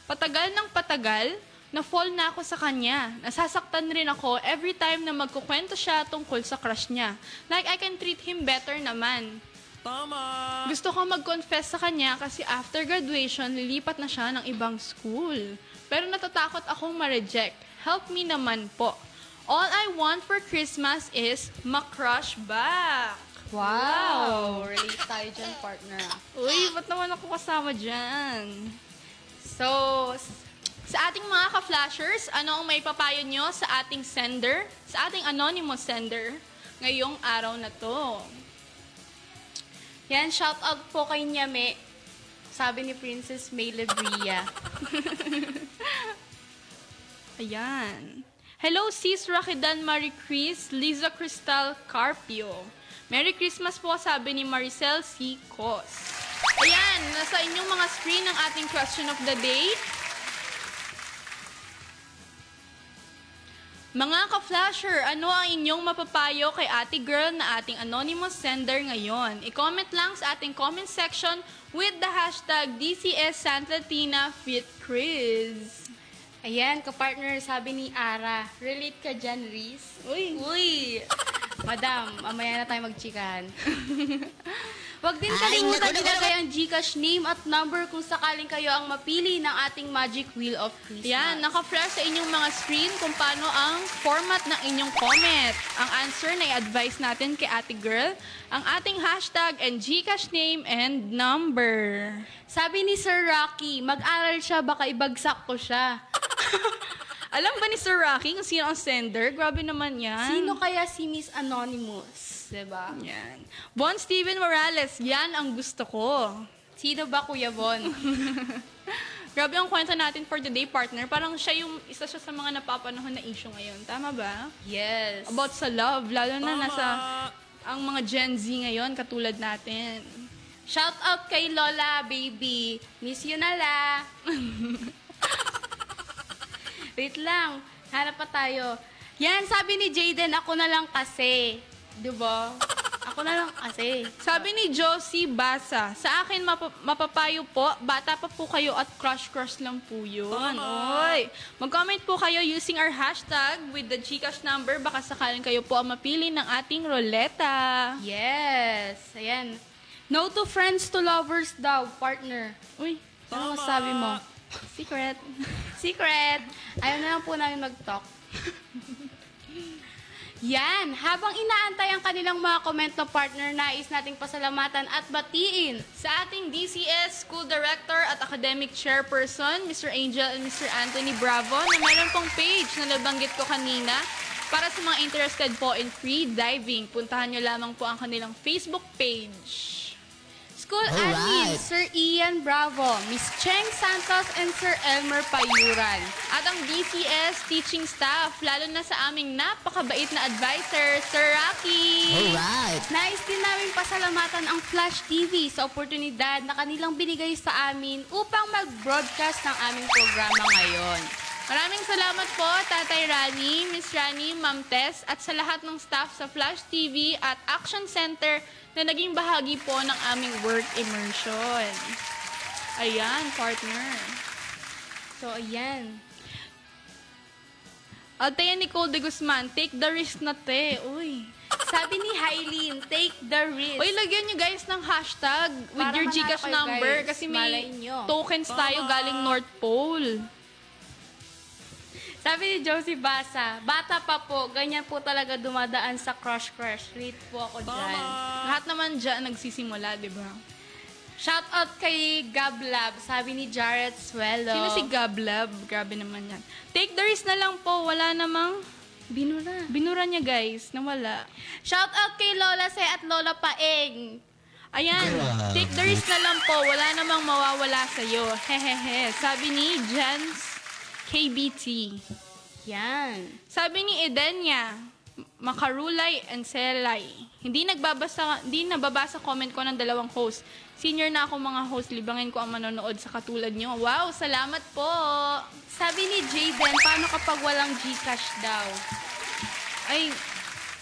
Patagal ng patagal, na-fall na ako sa kanya. Nasasaktan rin ako every time na magkukwento siya tungkol sa crush niya. Like, I can treat him better naman. Tama! Gusto ko mag-confess sa kanya kasi after graduation, lilipat na siya ng ibang school. Pero natatakot akong ma-reject. Help me naman po. All I want for Christmas is ma-crush back. Wow! Relate tayo dyan, partner. Uy, ba't naman ako kasama dyan? So, sa ating mga ka-flashers, ano ang may papayo nyo sa ating sender, sa ating anonymous sender, ngayong araw na to? Yan, shout out po kay Nyame. Sabi ni Princess May Lebria. Ayan. Hello, sis Rakidan Marie Chris, Liza Cristal Carpio. Merry Christmas po, sabi ni Maricel C. Cos. Ayan, nasa inyong mga screen ang ating question of the day. Mga ka-flasher, ano ang inyong mapapayo kay ate girl na ating anonymous sender ngayon? I-comment lang sa ating comment section with the hashtag DCSSantaTinaFitCriz. Ayan, kapartner, sabi ni Ara. Relate ka dyan, Riz? Uy! Madam, mamaya na tayo magchikahan. Huwag din kalimutan ilagay ang GCash name at number kung sakaling kayo ang mapili ng ating Magic Wheel of Christmas. Yan, naka-flash sa inyong mga screen kung paano ang format ng inyong comment. Ang answer na i-advise natin kay ate girl, ang ating hashtag and GCash name and number. Sabi ni Sir Rocky, mag-aral siya, baka ibagsak ko siya. Alam ba ni Sir Rocky kung sino ang sender? Grabe naman yan. Sino kaya si Miss Anonymous? Diba? Yan. Bon Steven Morales, yan ang gusto ko. Sino ba, Kuya Bon? Grabe ang kwento natin for the day, partner. Parang siya yung isa siya sa mga napapanahon na issue ngayon. Tama ba? Yes. About sa love, lalo na nasa ang mga Gen Z ngayon, katulad natin. Shout out kay Lola, baby. Miss you na la. Wait lang. Hanap pa tayo. Yan, sabi ni Jayden, ako na lang kasi. Diba? Ako na lang kasi. Sabi ni Josie Basa, sa akin mapapayo po, bata pa po kayo at crush lang po yun. Oy, mag-comment po kayo using our hashtag with the GCash number, baka sakaling kayo po ang mapili ng ating roleta. Yes. Ayan. No to friends to lovers daw, partner. Uy, ano masabi mo? Secret. Secret. Ayaw na lang po namin mag-talk. Yan, habang inaantay ang kanilang mga komento partner, nais nating pasalamatan at batiin Sa ating DCS School Director at Academic Chairperson, Mr. Angel and Mr. Anthony Bravo, na meron pong page na nabanggit ko kanina. Para sa mga interested po in free diving, puntahan nyo lamang po ang kanilang Facebook page. School admin, Sir Ian Bravo, Miss Cheng Santos, and Sir Elmer Payuran. At ang DCS teaching staff, lalo na sa aming napakabait na advisor, Sir Rocky. Alright! Nais din namin pasalamatan ang Flash TV sa oportunidad na kanilang binigay sa amin upang mag-broadcast ng aming programa ngayon. Maraming salamat po, Tatay Rani, Miss Rani, Ma'am Tess, at sa lahat ng staff sa Flash TV at Action Center na naging bahagi po ng aming work immersion. Ayan, partner. So, ayan. Althea Nicole de Guzman, take the risk na te. Uy. Sabi ni Hailin, take the risk. Uy, lagyan nyo guys ng hashtag with Para your manalo Gcash kayo, number guys. kasi Malay may nyo. tokens tayo galing North Pole. Sabi ni Josie Basa, bata pa po, ganyan po talaga dumadaan sa crush. Rate po ako dyan. Lahat naman dyan nagsisimula, di ba? Shout out kay Gablab, sabi ni Jared Suelo. Sino si Gablab? Grabe naman yan. Take the risk na lang po, wala namang binura. Binura niya guys, nawala. Shout out kay Lola Se at Lola Paeng. Ayan, take the risk na lang po, wala namang mawawala sa'yo. Hehehe, sabi ni Jans KBT. Yan. Sabi ni Edenia, Makarulay and Selay. Hindi nababasa comment ko ng dalawang host. Senior na ako mga host, libangin ko ang manonood sa katulad nyo. Wow, salamat po. Sabi ni Jaden, paano kapag walang Gcash daw? Ay,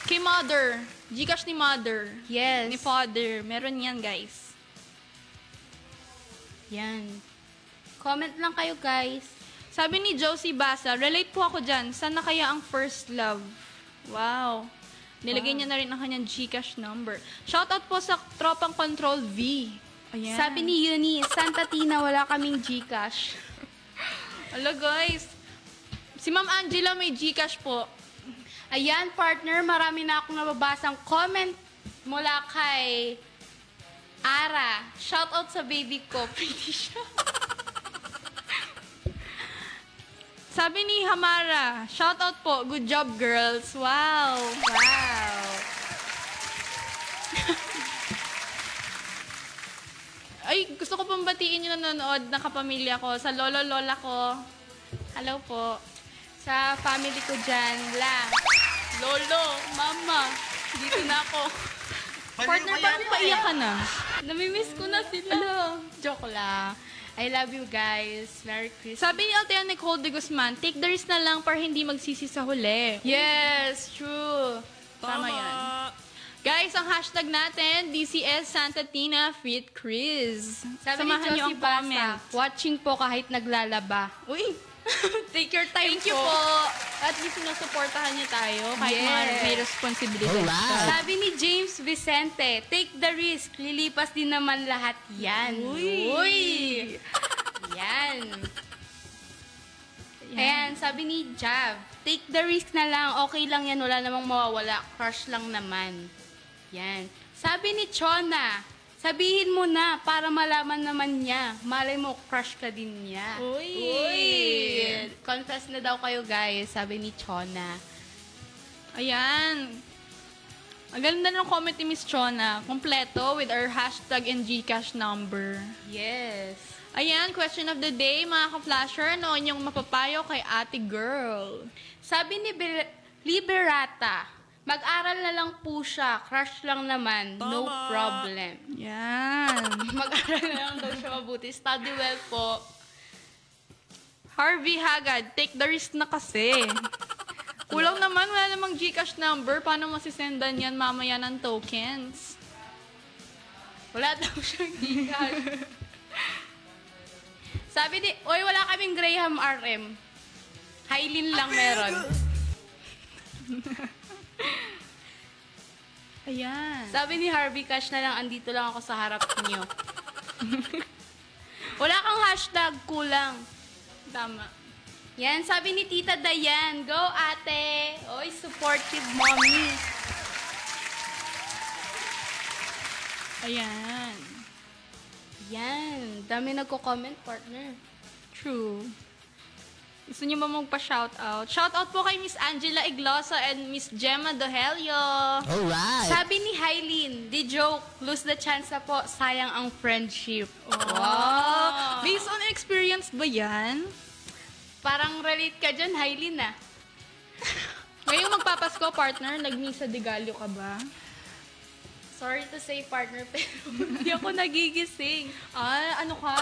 kay Mother. Gcash ni Mother. Yes. Ni Father. Meron yan, guys. Yan. Comment lang kayo, guys. Sabi ni Josie Basa, relate po ako dyan. Saan na kaya ang first love? Wow. Nilagay niya na rin ang kanyang Gcash number. Shoutout po sa Tropang Control V. Ayan. Sabi ni Uni, Santa Tina, wala kaming Gcash. Hello guys. Si Ma'am Angela may Gcash po. Ayan, partner, marami na akong nababasang comment mula kay Ara. Shoutout sa baby ko. Pretty siya. Sabi ni Hamara, shoutout po, good job girls. Wow. Wow. Ay, gusto ko pong batiin yung nanonood na kapamilya ko, sa lolo-lola ko. Hello po. Sa family ko dyan, Lolo, mama, dito na ako. Partner, parang paiyak ka na. Namimiss ko na sila. Joke lang. I love you guys. Merry Christmas. Sabi ni Althea Nicole de Guzman, take the risk na lang para hindi magsisi sa huli. Yes, true. Tama yan. Guys, ang hashtag natin, DCS Santa Tina Fit Chris. Sabi Samahan ni niyo ang Josie Basa, comment. watching po kahit naglalaba. Uy! Take your time Thank you po. At least sinusuportahan niya tayo kahit mga may responsibilidad. Alright. Sabi ni James Vicente, take the risk. Lilipas din naman lahat yan. Uy! Yan. Ayan, sabi ni Jav, take the risk na lang. Okay lang yan, wala namang mawawala. Crush lang naman. Yan. Sabi ni Chona, sabihin mo na para malaman naman niya. Malay mo, crush ka din niya. Uy! Confess na daw kayo, guys, sabi ni Chona. Ayan. Ang ganda ng comment ni Miss Chona. Kompleto with our hashtag and Gcash number. Yes. Ayan, question of the day, mga ka-flasher. Ano inyong mapapayo kay ate girl? Sabi ni Liberata, mag-aral na lang po siya. Crush lang naman. No problem. Yan. Mag-aral na lang daw siya mabuti. Study well po. Harvey Hagad, take the risk na kasi. Kulang naman, wala namang Gcash number. Paano masisendan yan mamaya ng tokens? Wala daw siyang Gcash. Sabi ni, oy, wala kaming Graham RM. Hailin lang meron. Ayan. Sabi ni Harvey, cash na lang, andito lang ako sa harap niyo. Wala kang hashtag, kulang. Tama. Yan, sabi ni Tita Dayan, go ate! Oy, supportive mommy. Ayan. Yan, dami nagko-comment, partner. True. Gusto niyo ba magpa-shoutout? Shoutout po kay Miss Angela Igloso and Miss Gemma Dohelio. Alright. Sabi ni Hylene, di joke, lose the chance na po, sayang ang friendship. Wow! Based on experience ba yan? Parang relate ka dyan, Hylene ah. Ngayong magpapasko, partner, nag-misa de Gallo ka ba? Sorry to say, partner, pero hindi ako nagigising. Ano ka?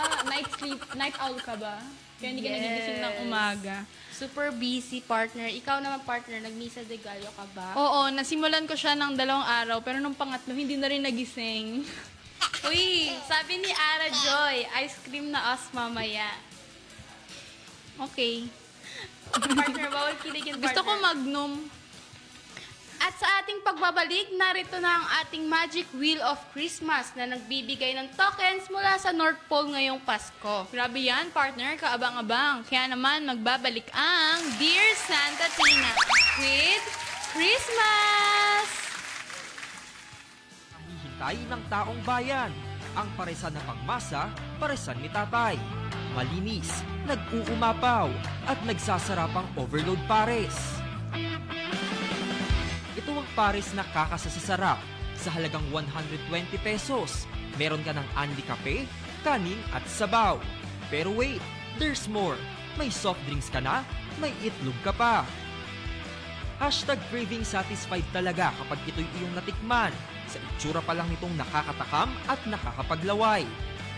Night owl ka ba? Kaya hindi ka nagigising ng umaga. Super busy, partner. Ikaw naman, partner, nag-misa de Gallo ka ba? Oo, nasimulan ko siya ng 2 araw, pero nung pangatlo, hindi na rin nagising. Uy, sabi ni Ara Joy, ice cream na us mamaya. Okay. Partner, bawal kiligin, partner. Gusto ko Magnum. At sa ating pagbabalik, narito na ang ating Magic Wheel of Christmas na nagbibigay ng tokens mula sa North Pole ngayong Pasko. Grabe yan, partner. Kaabang-abang. Kaya naman, magbabalik ang Dear Santa Tina with Christmas! Hihintay ng taong bayan. Ang paresan na pangmasa, paresan ni tatay. Malinis, nag-uumapaw, at nagsasarapang overload pares. Ito ang pares na kakasasarap sa halagang 120 pesos. Meron ka ng Andy Kape, kanin at sabaw. Pero wait, there's more. May soft drinks ka na, may itlog ka pa. #craving satisfied talaga kapag ito'y iyong natikman. Sa itsura pa lang nitong nakakatakam at nakakapaglaway.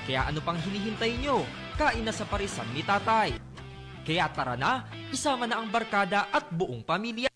Kaya ano pang hinihintay nyo? Kain na sa parisan ni tatay. Kaya tara na, isama na ang barkada at buong pamilya.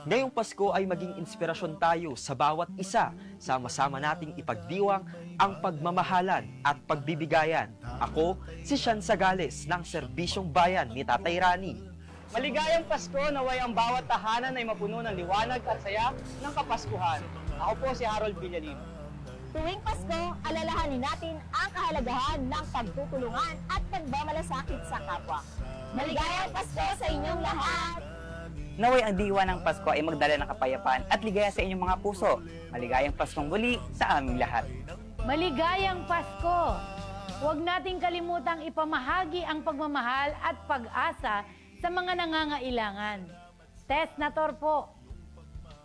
Ngayong Pasko ay maging inspirasyon tayo sa bawat isa. Sama-sama nating ipagdiwang ang pagmamahalan at pagbibigayan. Ako, si Sean Sagales ng Serbisyong Bayan ni Tatay Rani. Maligayang Pasko, naway ang bawat tahanan ay mapuno ng liwanag at saya ng Kapaskuhan. Ako po si Harold Villalino. Tuwing Pasko, alalahanin natin ang kahalagahan ng pagtutulungan at pagmamalasakit sa kapwa. Maligayang Pasko sa inyong lahat! Naway ang diwa ng Pasko ay magdala ng kapayapaan at ligaya sa inyong mga puso. Maligayang Paskong muli sa aming lahat. Maligayang Pasko! Huwag nating kalimutang ipamahagi ang pagmamahal at pag-asa sa mga nangangailangan. Tess Nator po.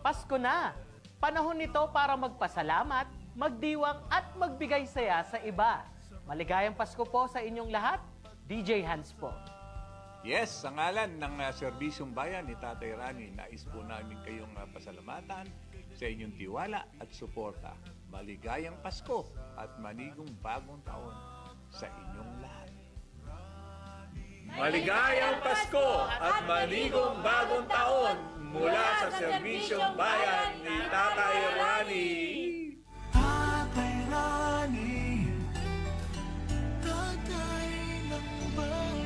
Pasko na! Panahon nito para magpasalamat, magdiwang at magbigay saya sa iba. Maligayang Pasko po sa inyong lahat. DJ Hans po. Yes, sa ngalan ng Serbisyong Bayan ni Tatay Rani, nais po namin kayong pasalamatan sa inyong tiwala at suporta. Maligayang Pasko at manigong bagong taon sa inyong lahat. Maligayang Pasko at maligong bagong taon mula sa Serbisyong Bayan ni Tatay Rani. Tatay Rani, tatay ng bayan.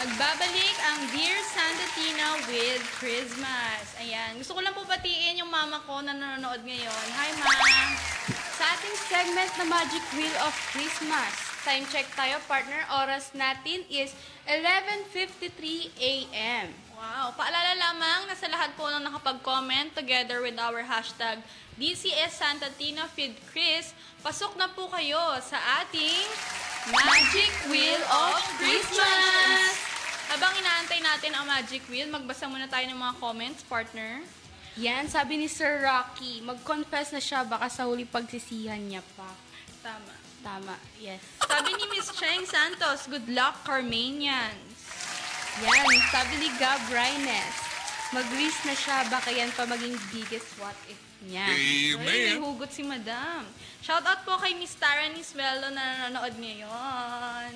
Nagbabalik ang Dear Santa Tina with Christmas. Ayan. Gusto ko lang po batiin yung mama ko na nanonood ngayon. Hi, Ma! Sa ating segment na Magic Wheel of Christmas, time check tayo, partner. Oras natin is 11:53 a.m. Wow! Paalala lamang na sa lahat po ng nakapag-comment together with our hashtag DCS Santa Tina Feed Chris, pasok na po kayo sa ating Magic Wheel of Christmas! Habang inaantay natin ang Magic Wheel, magbasa muna tayo ng mga comments, partner. Yan, sabi ni Sir Rocky, mag-confess na siya, baka sa huli pagsisihan niya pa. Tama. Tama, yes. Sabi ni Miss Cheng Santos, good luck, Carmanians. Yan, sabi ni Gab Reynes, mag-list na siya, baka yan pa maging biggest what if niya. Uy, may hugot si Madam. Shoutout po kay Miss Tara Niswello na nanonood ngayon.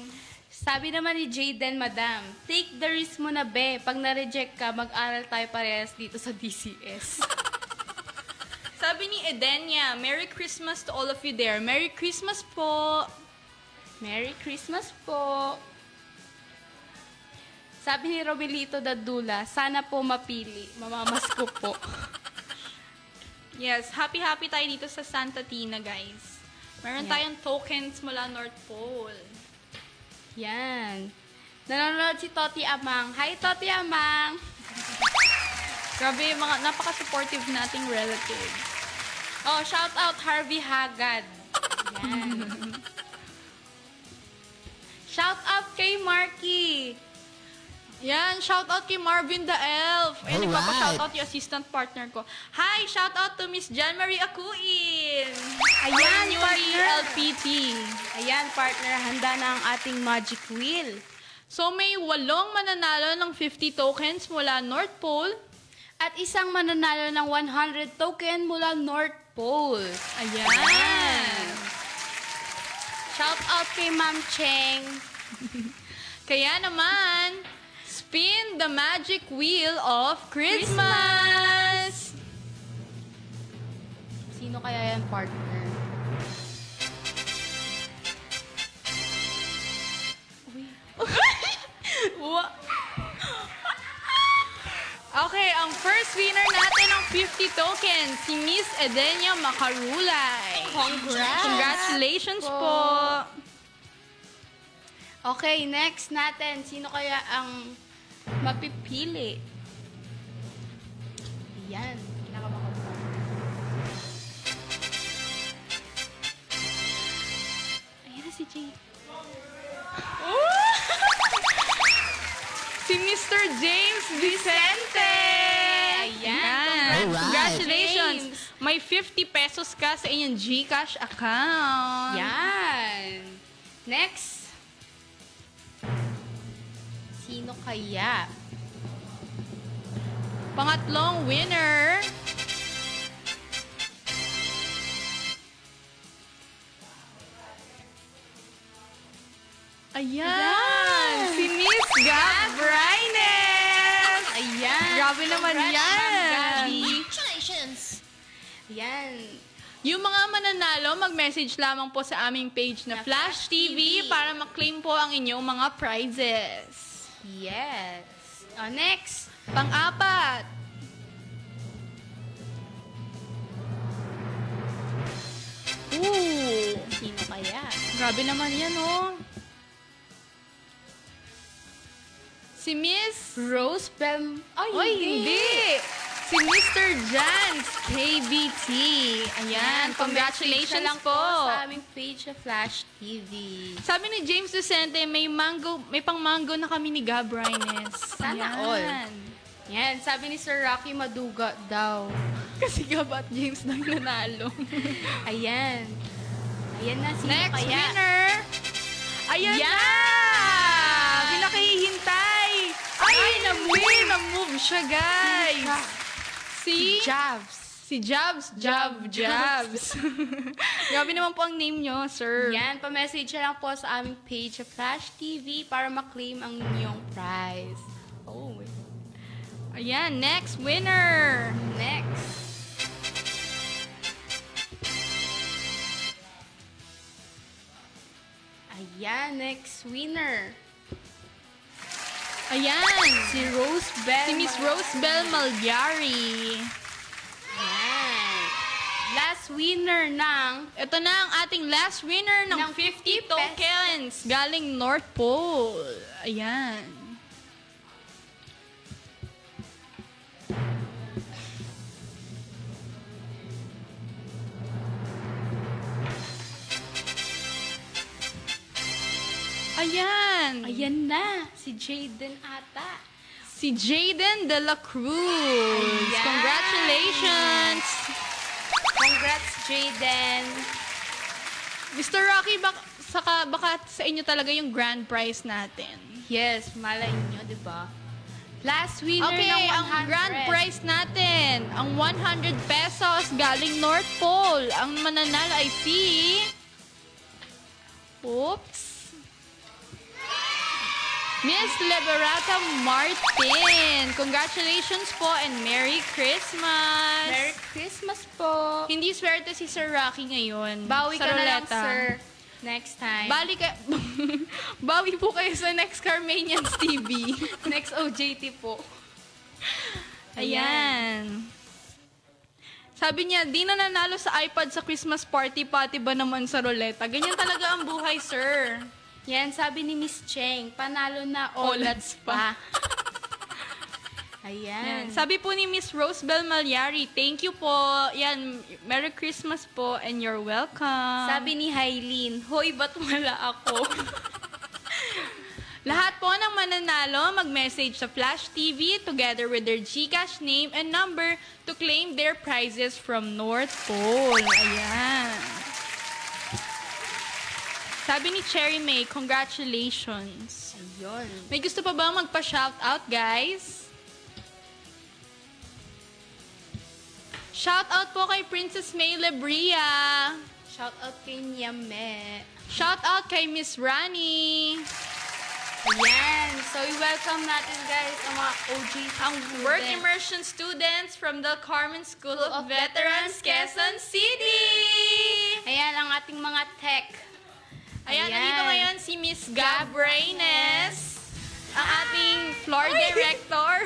Sabi naman ni Jayden, Madam, take the risk mo na, be. Pag na-reject ka, mag-aral tayo parehas dito sa DCS. Sabi ni Edenia, Merry Christmas to all of you there. Merry Christmas po. Merry Christmas po. Sabi ni Romelito Dadula, sana po mapili. Mamamasko po. Yes, happy tayo dito sa Santa Tina, guys. Meron tayong tokens mula North Pole. Yan. Nanonood si Toti Amang. Hi, Toti Amang! Grabe, mga napaka-supportive nating relatives. Oh, shout out Harvey Hagad. Yan. Shout out kay Marky. Yan, shout out kay Marvin the Elf. Ayun, nagpapa-shout out yung assistant partner ko. Hi, shout out to Miss Jan Marie Akuin. Ayan, newly partner. LPT. Ayan, partner, handa na ang ating Magic Wheel. So, may 8 mananalo ng 50 tokens mula North Pole at isang mananalo ng 100 token mula North Pole. Ayan. Shout out kay Ma'am Cheng. Kaya naman, spin the magic wheel of Christmas! Sino kaya yan, partner? Okay, ang first winner natin ng 50 tokens, si Miss Edenia Macarulay. Congrats! Congratulations po! Okay, next natin. Sino kaya ang mapipili? Yan. Kinakabahan ko. Ayan na si Jay. Si Mr. James Vicente! Ayan. Congratulations! May 50 pesos ka sa inyong GCash account. Yan. Next. Sino kaya? Pangatlong winner. Ayan! Si Miss Gab Reynes! Ayan! Grabe naman yan! Congratulations! Ayan. Yung mga mananalo, mag-message lamang po sa aming page na Flash TV para maklaim po ang inyong mga prizes. Yes. Next. Pang-apat. Sino kaya? Grabe naman yan, oh. Si Miss Rose Bell. Ay, hindi! Si Mr. Jans KBT. Ayan, congratulations lang po. Sa aming page sa Flash TV. Sabi ni James Vicente, may pang-mango na kami ni Gab Reynes. Sana all. Yan, sabi ni Sir Rocky, maduga daw. Kasi Gab at James nang nanalo. Ayan. Ayan na, sino Next kaya? winner! Ayan na! naghihintay. Ay, na-move siya, guys. Si Javs. Si Javs. Grabe naman po ang name nyo, sir. Yan, pa-message lang po sa aming page sa Flash TV para ma-claim ang inyong prize. Oh. Ayan, next winner. Next. Ayan, next winner. Ayan. Si Rosebell. Si Miss Rosebell Malyari. Ayan. Last winner ng... Ito na ang ating last winner ng 50 tokens galing North Pole. Ayan. Ayan. Ayan na. Si Jaden ata. Si Jaden de la Cruz. Ayan. Congratulations. Congrats, Jaden. Mr. Rocky, baka sa inyo talaga yung grand prize natin. Yes, malay nyo, di ba? Last winner Okay, ng 100. ang grand prize natin, ang 100 pesos galing North Pole. Ang mananalo ay si... Oops. Miss Liberata Martin. Congratulations po and Merry Christmas. Merry Christmas po. Hindi swerte si Sir Rocky ngayon. Bawi sa ka na lang, ruleta. sir. Next time. Bawi po kayo sa next Carmanians TV. Next OJT po. Ayan. Sabi niya, di na nanalo sa iPad sa Christmas party, pati ba naman sa ruleta? Ganyan talaga ang buhay, sir. Yan, sabi ni Miss Cheng, panalo na olats pa. Ayan. Yan. Sabi po ni Miss Rosebell Malyari, thank you po. Yan, Merry Christmas po and you're welcome. Sabi ni Hailin, hoy, ba't wala ako? Lahat po ng mananalo, mag-message sa Flash TV together with their GCash name and number to claim their prizes from North Pole. Ayan. Sabi ni Cherry May, congratulations. Ayun. May gusto pa ba magpa-shoutout, guys? Shoutout po kay Princess May Lebria. Shoutout kay Niame. Shoutout kay Miss Rani. Ayan. So, i-welcome natin, guys, ang mga OG Ang work immersion students from the Carmen School of Veterans, Quezon City. Ayan, ang ating mga tech. Ayan, nandito ngayon si Miss Gab Reynes, ang ating floor director.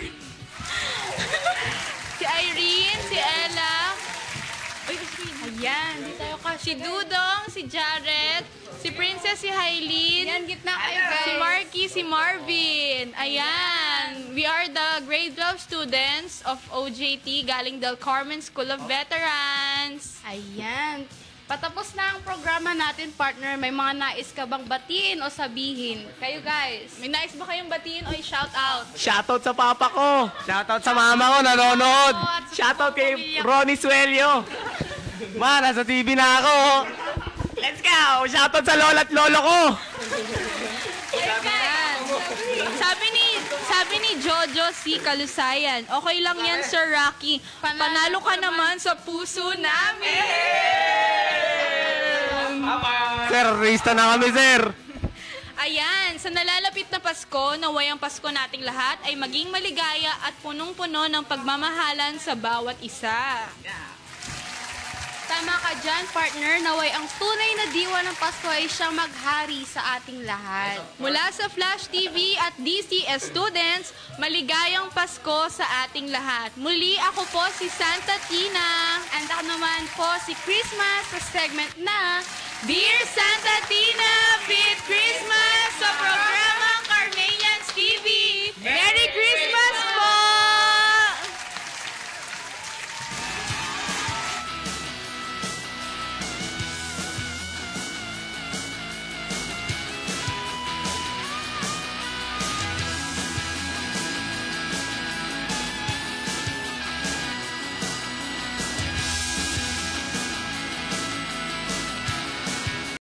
Si Irene, si Ella. Ayan, di tayo kasi. Si Dudong, si Jared, si Princess, si Hailin. Yan, gitna kayo, guys. Si Marky, si Marvin. Ayan. We are the grade 12 students of OJT galing Del Carmen School of Veterans. Ayan. Patapos na ang programa natin, partner. May mga nais ka bang batiin o sabihin? Kayo, guys. May nais ba kayong batiin o i-shout out? Shoutout sa papa ko. Shoutout sa mama ko, nanonood. Shoutout kay Ronnie Suelio. Ma, nasa TV na ako. Let's go! Shoutout sa lola at lolo ko. Sabi ni Jojo C. Kalusayan, okay lang yan, Sir Rocky. Panalo ka naman sa puso namin. Sir, rista na kami, sir. Ayan, sa nalalapit na Pasko, naway ang Pasko nating lahat ay maging maligaya at punong-puno ng pagmamahalan sa bawat isa. Tama ka dyan, partner. Naway ang tunay na diwa ng Pasko ay siyang maghari sa ating lahat. Mula sa Flash TV at DCS students, maligayang Pasko sa ating lahat. Muli ako po si Santa Tina. And ako naman po si Christmas sa segment na Dear Santa Tina, Fit Christmas!